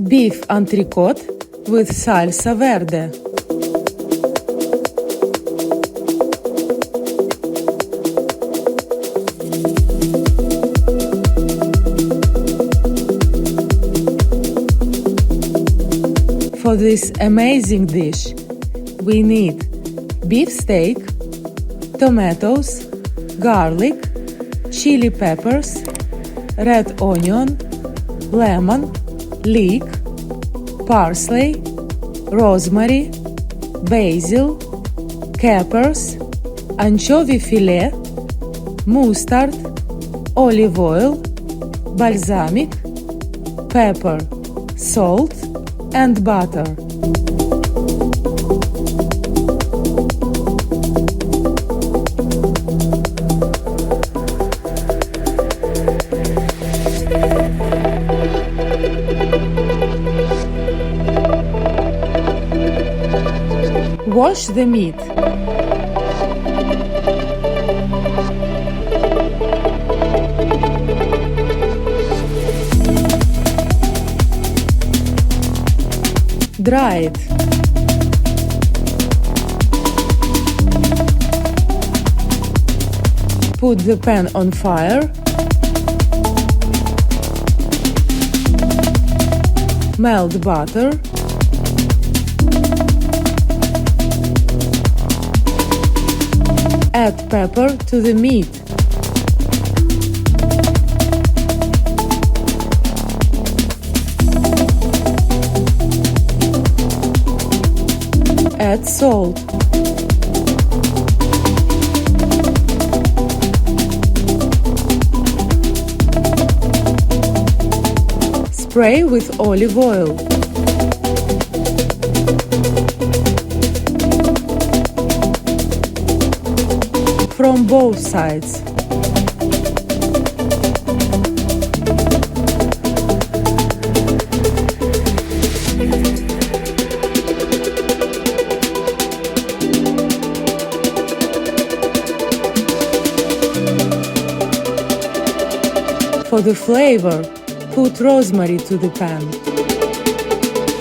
Beef entrecote with salsa verde. For this amazing dish, we need beef steak, tomatoes, garlic, chili peppers, red onion, lemon, leek, parsley, rosemary, basil, capers, anchovy fillet, mustard, olive oil, balsamic, pepper, salt, and butter. Wash the meat. Dry it. Put the pan on fire. Melt butter. Add pepper to the meat. Add salt. Spray with olive oil. From both sides. For the flavor, put rosemary to the pan.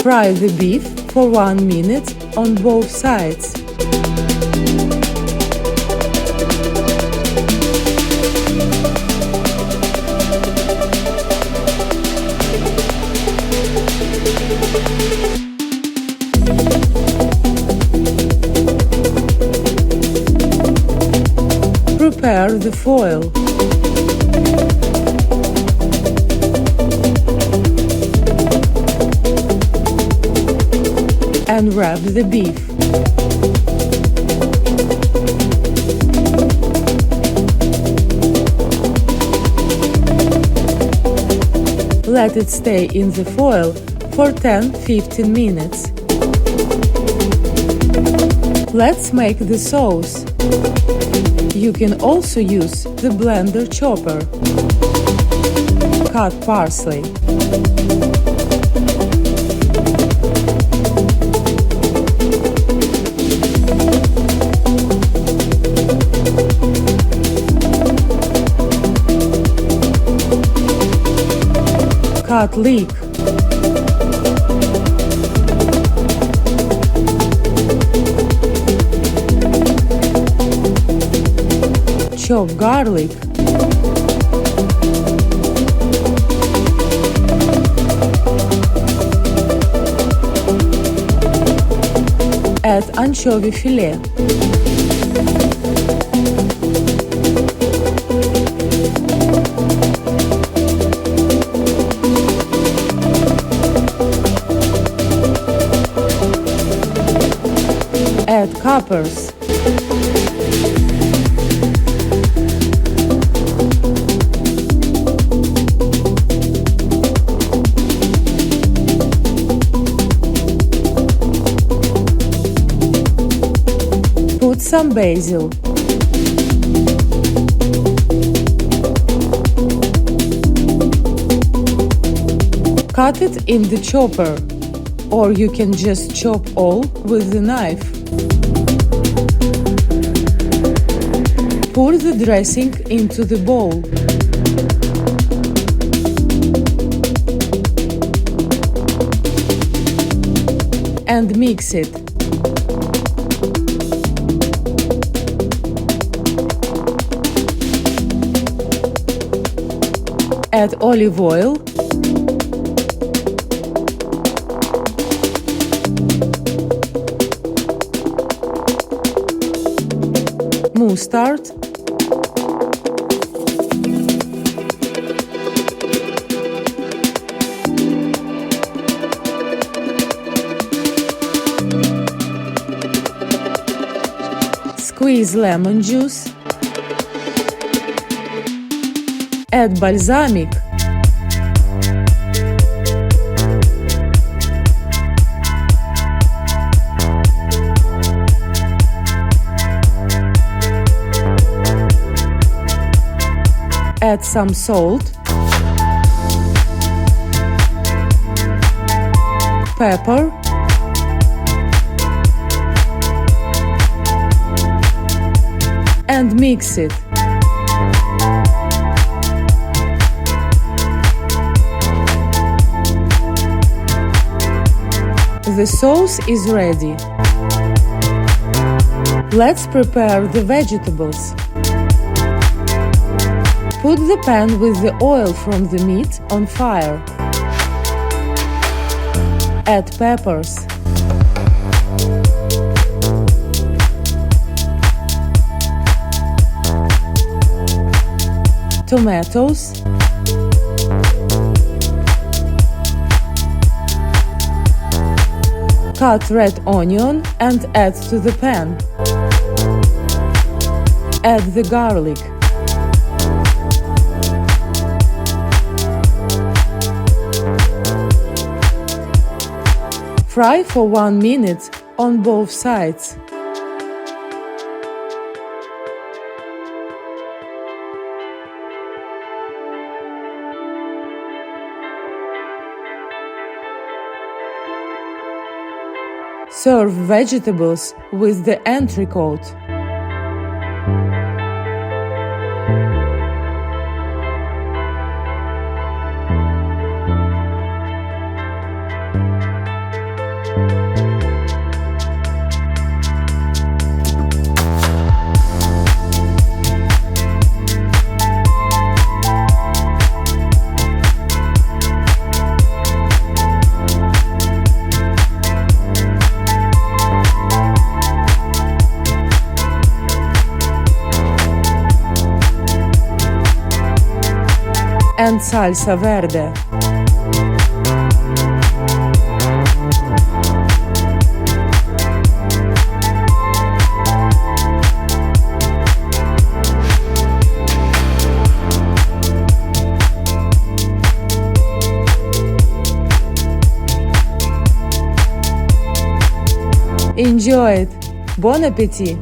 Fry the beef for 1 minute on both sides. Prepare the foil. And wrap the beef. Let it stay in the foil for 10–15 minutes. Let's make the sauce. You can also use the blender chopper. Cut parsley. Cut leek. Chop garlic. Add anchovy fillet. Add capers. Put some basil. Cut it in the chopper, or you can just chop all with the knife. Pour the dressing into the bowl. and mix it. Add olive oil, mustard, squeeze lemon juice, add balsamic, add some salt, pepper, and mix it. The sauce is ready. Let's prepare the vegetables. Put the pan with the oil from the meat on fire. Add peppers, tomatoes, cut red onion and add to the pan. Add the garlic. Fry for 1 minute on both sides. Serve vegetables with the entrecote. And Salsa Verde. Enjoy it! Bon appétit!